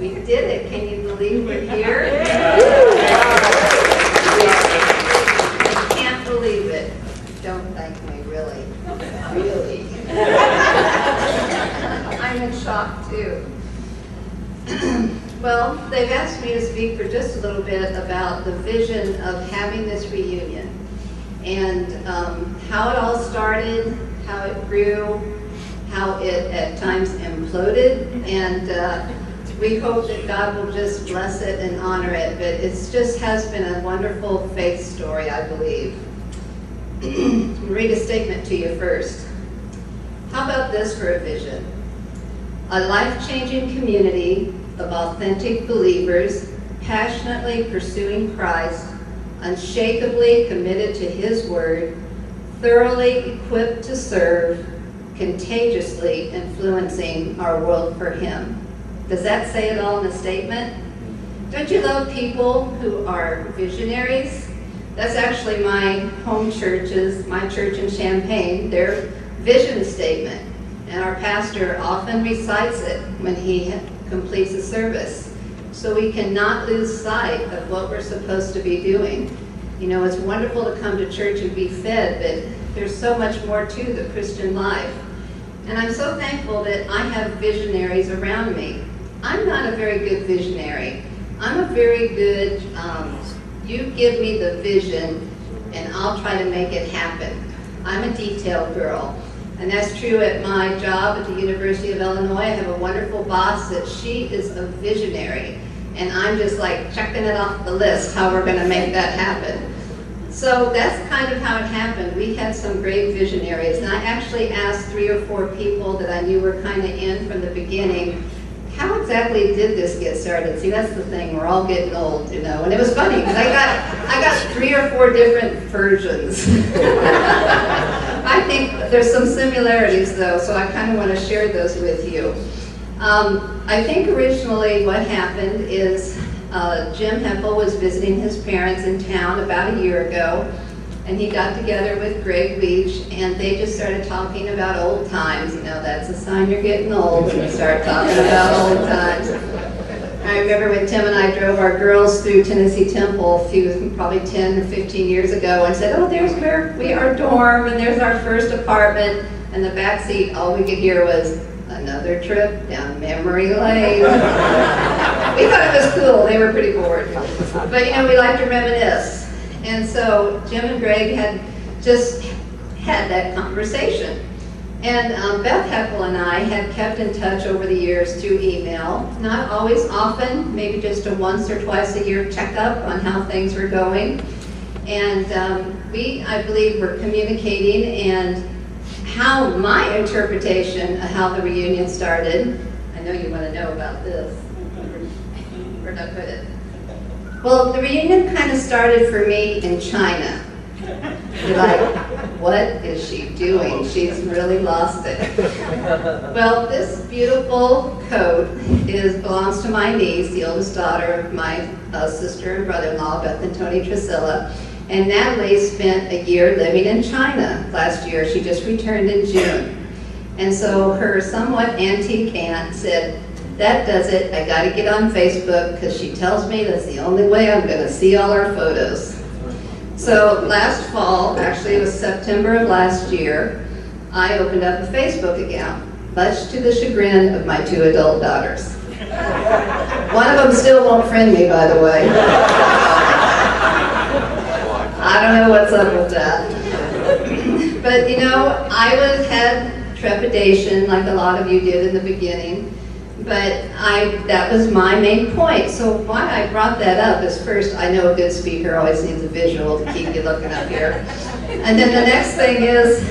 We did it. Can you believe we're here? I can't believe it. Don't thank me, really. Really. I'm in shock, too. Well, they've asked me to speak for just a little bit about the vision of having this reunion and how it all started, how it grew, how it at times imploded, and we hope that God will just bless it and honor it, but it just has been a wonderful faith story, I believe. I'll read a statement to you first. How about this for a vision? A life-changing community of authentic believers, passionately pursuing Christ, unshakably committed to His Word, thoroughly equipped to serve, contagiously influencing our world for Him. Does that say it all in a statement? Don't you love people who are visionaries? That's actually my home church's, my church in Champaign, their vision statement. And our pastor often recites it when he completes a service. So we cannot lose sight of what we're supposed to be doing. You know, it's wonderful to come to church and be fed, but there's so much more to the Christian life. And I'm so thankful that I have visionaries around me. I'm not a very good visionary. I'm a very good, you give me the vision and I'll try to make it happen. I'm a detail girl. And that's true at my job at the University of Illinois. I have a wonderful boss that she is a visionary. And I'm just like checking it off the list, how we're gonna make that happen. So that's kind of how it happened. We had some great visionaries. And I actually asked 3 or 4 people that I knew were kind of in from the beginning, how exactly did this get started? See, that's the thing, we're all getting old, you know. And it was funny, because I got 3 or 4 different versions. I think there's some similarities, though, so I kind of want to share those with you. I think originally what happened is Jim Hempel was visiting his parents in town about a year ago, and he got together with Greg Leach, and they just started talking about old times. You know, that's a sign you're getting old when you start talking about old times. I remember when Tim and I drove our girls through Tennessee Temple probably 10 or 15 years ago and said, oh, there's where we are dorm, and there's our first apartment, and the back seat, all we could hear was, another trip down memory lane. We thought it was cool. They were pretty bored. But, you know, we like to reminisce. And so Jim and Greg had just had that conversation. And Beth Heckle and I had kept in touch over the years through email, not always often, maybe just a once or twice a year checkup on how things were going. And I believe, were communicating, and how my interpretation of how the reunion started. I know you want to know about this. Where'd I put it? Well, the reunion kind of started for me in China. You're like, what is she doing? She's really lost it. Well, this beautiful coat belongs to my niece, the oldest daughter of my sister and brother-in-law, Beth and Tony Trisilla. And Natalie spent a year living in China last year. She just returned in June. And so her somewhat antique aunt said, that does it. I got to get on Facebook because she tells me that's the only way I'm going to see all our photos. So last fall, actually it was September of last year, I opened up a Facebook account, much to the chagrin of my 2 adult daughters. One of them still won't friend me, by the way. I don't know what's up with that. But you know, I had trepidation like a lot of you did in the beginning, but that was my main point. So why I brought that up is, first, I know a good speaker always needs a visual to keep you looking up here. And then the next thing is,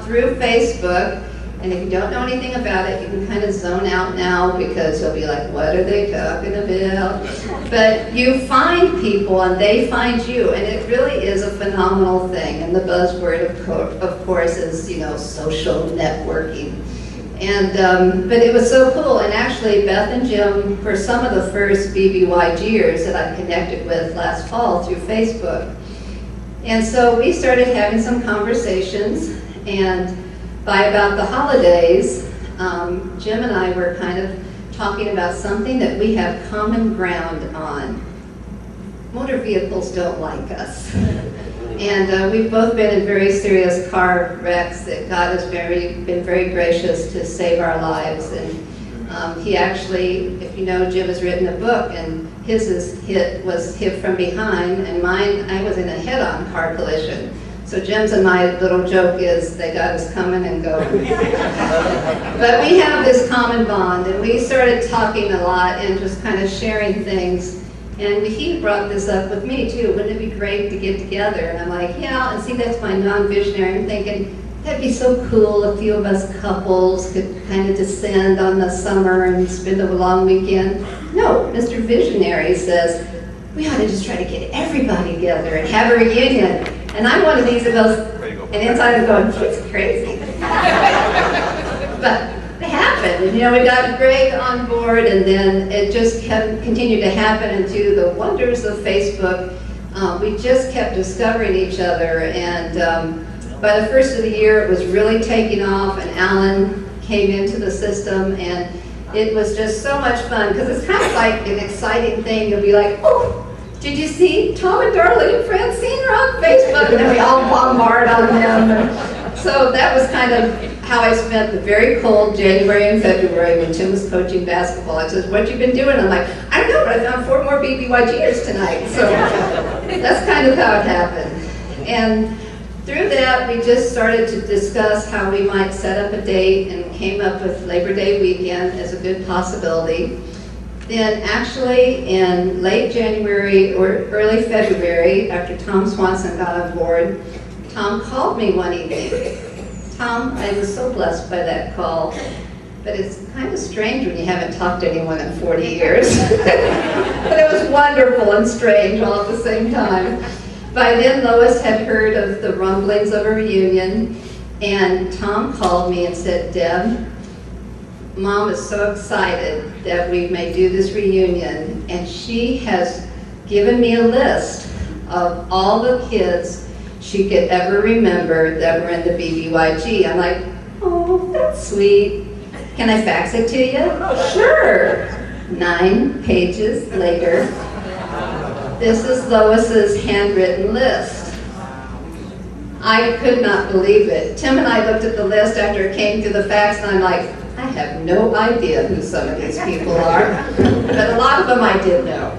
through Facebook, and if you don't know anything about it, you can kind of zone out now because you'll be like, what are they talking about? But you find people and they find you, and it really is a phenomenal thing. And the buzzword, of course, is, you know, social networking. And, but it was so cool, and actually Beth and Jim were some of the first BBYGers that I connected with last fall through Facebook. And so we started having some conversations, and by about the holidays, Jim and I were kind of talking about something that we have common ground on. Motor vehicles don't like us. And we've both been in very serious car wrecks that God has been very gracious to save our lives. And he actually, if you know, Jim has written a book, and his was hit from behind, and mine, I was in a head-on car collision. So Jim's and my little joke is they got us coming and going. But we have this common bond, and we started talking a lot and just kind of sharing things. And he brought this up with me too. Wouldn't it be great to get together? And I'm like, yeah, and see, that's my non-visionary. I'm thinking, that'd be so cool. A few of us couples could kind of descend on the summer and spend a long weekend. No, Mr. Visionary says, we ought to just try to get everybody together and have a reunion. And I'm one of these that goes, and inside I'm going, she's crazy. But it happened. And, you know, we got Greg on board, and then it just continued to happen into the wonders of Facebook. We just kept discovering each other, and by the first of the year, it was really taking off, and Alan came into the system, and it was just so much fun, because it's kind of like an exciting thing. You'll be like, oh, did you see Tom and Darlene and Francine are on Facebook? And then we all bombard on them. And so that was kind of how I spent the very cold January and February when Tim was coaching basketball. I said, what you been doing? I'm like, I don't know, but I found 4 more BBYGers tonight. So that's kind of how it happened. And through that, we just started to discuss how we might set up a date, and came up with Labor Day weekend as a good possibility. Then actually in late January or early February, after Tom Swanson got on board, Tom called me one evening. Tom, I was so blessed by that call, but it's kind of strange when you haven't talked to anyone in 40 years. But it was wonderful and strange all at the same time. By then, Lois had heard of the rumblings of a reunion, and Tom called me and said, Deb, Mom is so excited that we may do this reunion, and she has given me a list of all the kids she could ever remember that were in the BBYG. I'm like, oh, that's sweet. Can I fax it to you? Sure. 9 pages later, this is Lois's handwritten list. I could not believe it. Tim and I looked at the list after it came through the fax, and I'm like, I have no idea who some of these people are, but a lot of them I did know.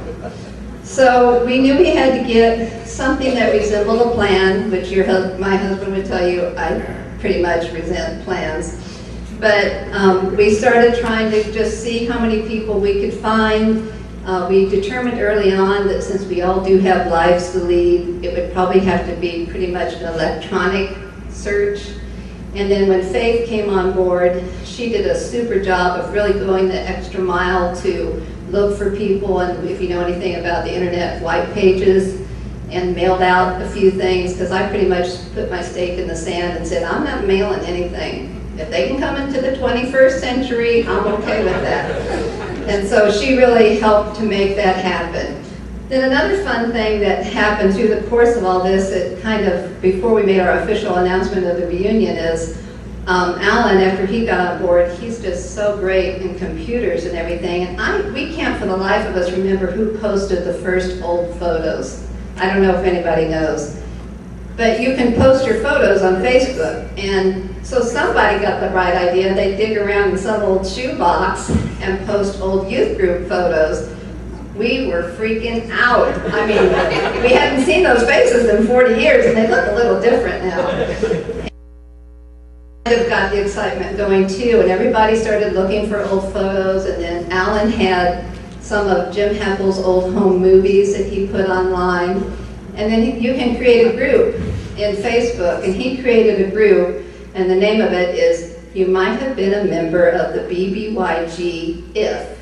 So we knew we had to get something that resembled a plan, which my husband would tell you I pretty much resent plans. But we started trying to just see how many people we could find. We determined early on that since we all do have lives to lead, it would probably have to be pretty much an electronic search. And then when Faith came on board, she did a super job of really going the extra mile to look for people, and if you know anything about the internet, white pages, and mailed out a few things, because I pretty much put my stake in the sand and said, I'm not mailing anything. If they can come into the 21st century, I'm okay with that. And so she really helped to make that happen. Then another fun thing that happened through the course of all this, it kind of, before we made our official announcement of the reunion, is Alan, after he got on board, he's just so great in computers and everything. And we can't for the life of us remember who posted the first old photos. I don't know if anybody knows. But you can post your photos on Facebook. And so somebody got the right idea. They dig around in some old shoebox and post old youth group photos. We were freaking out. I mean, we hadn't seen those faces in 40 years, and they look a little different now. Kind of got the excitement going too, and everybody started looking for old photos, and then Alan had some of Jim Hempel's old home movies that he put online. And then you can create a group in Facebook, and he created a group, and the name of it is, You Might Have Been a Member of the BBYG If.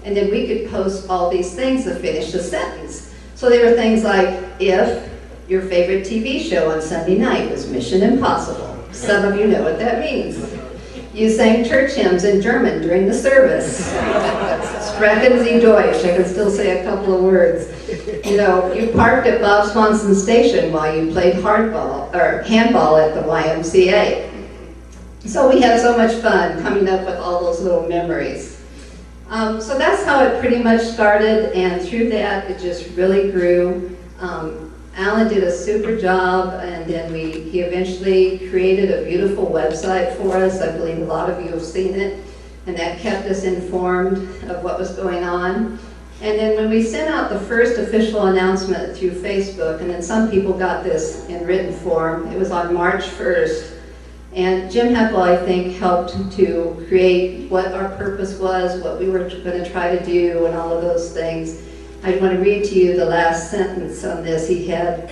And then we could post all these things to finish the sentence. So there were things like, if your favorite TV show on Sunday night was Mission Impossible. Some of you know what that means. You sang church hymns in German during the service. Sprechen Sie Deutsch. I can still say a couple of words. You know, you parked at Bob Swanson Station while you played handball at the YMCA. So we had so much fun coming up with all those little memories. So that's how it pretty much started, and through that, it just really grew. Alan did a super job, and then he eventually created a beautiful website for us. I believe a lot of you have seen it, and that kept us informed of what was going on. And then when we sent out the first official announcement through Facebook, and then some people got this in written form, it was on March 1st. And Jim Heckle, I think, helped to create what our purpose was, what we were going to try to do, and all of those things. I want to read to you the last sentence on this. He had,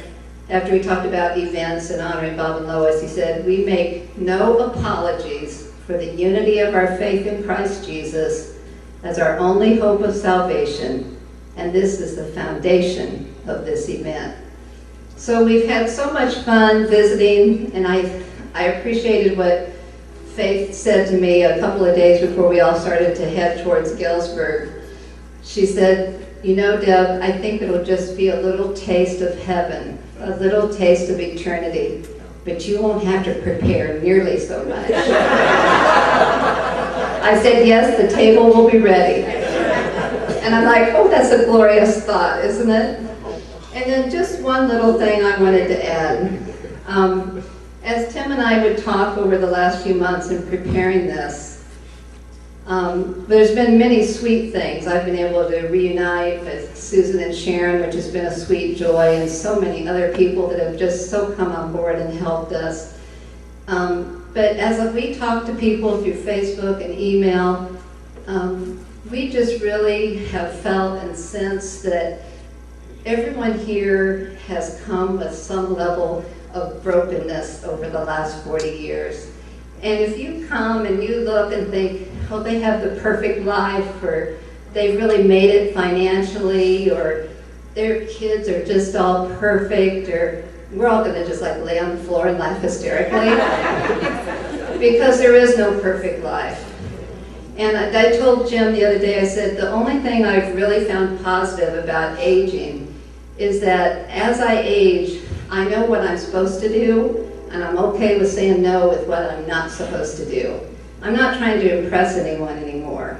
after we talked about events and honoring Bob and Lois, he said, "We make no apologies for the unity of our faith in Christ Jesus as our only hope of salvation, and this is the foundation of this event." So we've had so much fun visiting, and I appreciated what Faith said to me a couple of days before we all started to head towards Galesburg. She said, "You know, Deb, I think it'll just be a little taste of heaven, a little taste of eternity, but you won't have to prepare nearly so much." I said, "Yes, the table will be ready." And I'm like, oh, that's a glorious thought, isn't it? And then just one little thing I wanted to add. As Tim and I would talk over the last few months in preparing this, there's been many sweet things. I've been able to reunite with Susan and Sharon, which has been a sweet joy, and so many other people that have just so come on board and helped us. But as we talk to people through Facebook and email, we just really have felt and sensed that everyone here has come with some level of brokenness over the last 40 years. And if you come and you look and think, oh, they have the perfect life, or they really made it financially, or their kids are just all perfect, or we're all gonna just like lay on the floor and laugh hysterically, because there is no perfect life. And I told Jim the other day, I said, the only thing I've really found positive about aging is that as I age, I know what I'm supposed to do, and I'm okay with saying no with what I'm not supposed to do. I'm not trying to impress anyone anymore.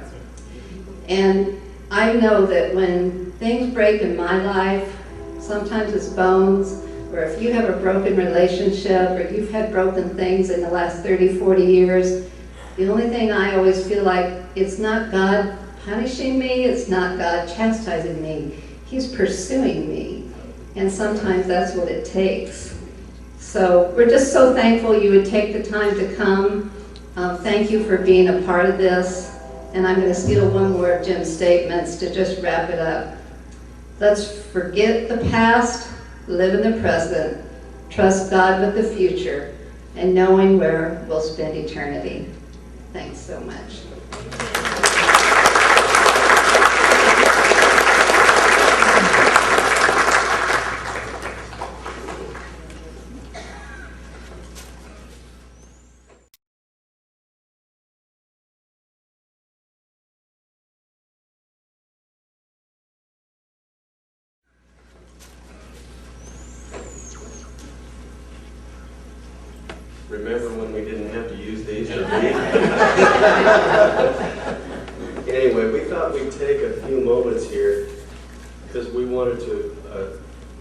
And I know that when things break in my life, sometimes it's bones, or if you have a broken relationship, or you've had broken things in the last 30, 40 years, the only thing I always feel like, it's not God punishing me, it's not God chastising me. He's pursuing me. And sometimes that's what it takes. So we're just so thankful you would take the time to come. Thank you for being a part of this. And I'm going to steal one more of Jim's statements to just wrap it up. Let's forget the past, live in the present, trust God with the future, and knowing where we'll spend eternity. Thanks so much. Remember when we didn't have to use these? Anyway, we thought we'd take a few moments here because we wanted to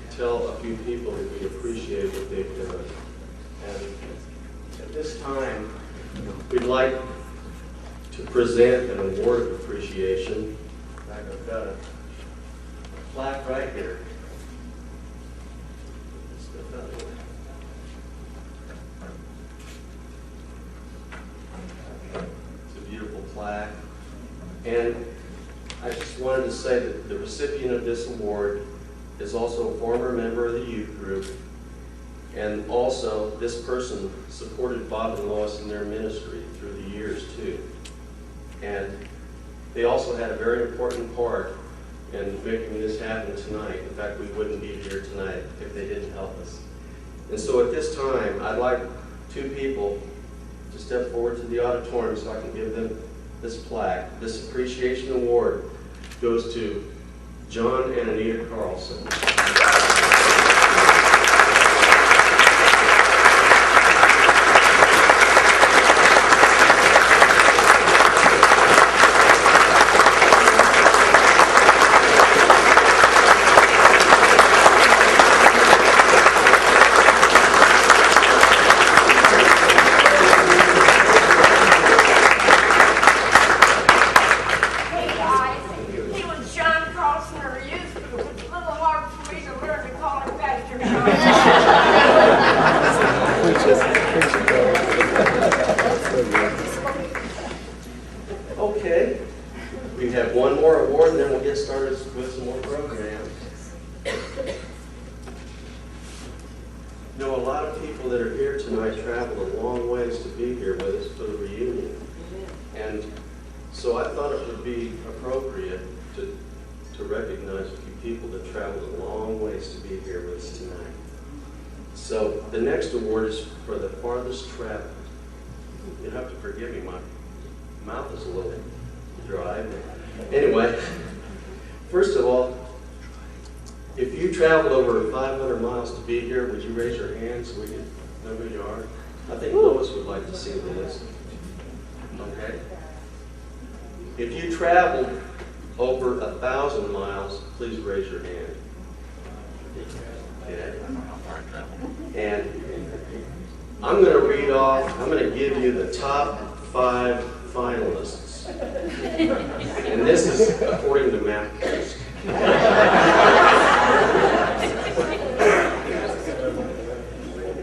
tell a few people that we appreciate what they've done. And at this time, we'd like to present an award of appreciation. In fact, I've got a plaque right here. Plaque. And I just wanted to say that the recipient of this award is also a former member of the youth group, and also this person supported Bob and Lois in their ministry through the years too. And they also had a very important part in making this happen tonight. In fact, we wouldn't be here tonight if they didn't help us. And so at this time, I'd like two people to step forward to the auditorium so I can give them this plaque. This appreciation award goes to John and Anita Carlson. Okay, we have one more award, and then we'll get started with some more programs. You know, a lot of people that are here tonight traveled a long ways to be here with us for the reunion. And so I thought it would be appropriate to recognize a few people that traveled a long ways to be here with us tonight. So the next award is for the farthest travel. You'll have to forgive me, my mouth is a little dry. Anyway, first of all, if you traveled over 500 miles to be here, would you raise your hand so we can know who you are? I think Lois would like to see this. Okay. If you traveled over 1,000 miles, please raise your hand. Okay. And I'm going to read off, I'm going to give you the top 5 finalists. And this is according to MapQuest.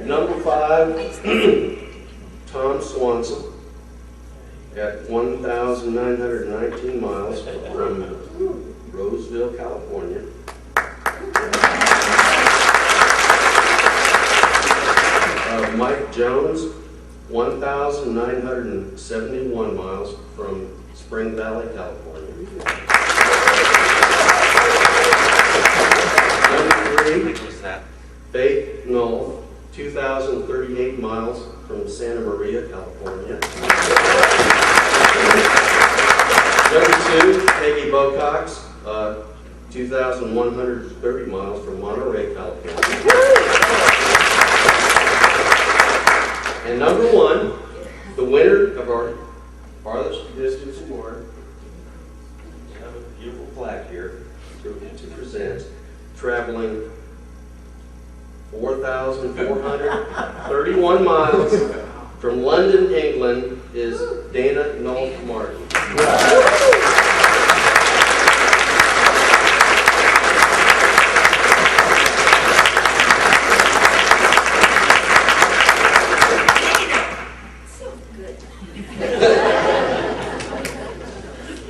Number 5, Tom Swanson at 1,919 miles from Roseville, California. Mike Jones, 1,971 miles from Spring Valley, California. Number 3, Faith Knoll, 2,038 miles from Santa Maria, California. Number 2, Peggy Bocox, 2,130 miles from Monterey, California. And number 1, the winner of our farthest distance award, we have a beautiful plaque here to present, traveling 4,431 miles from London, England, is Dana Knoll Martin.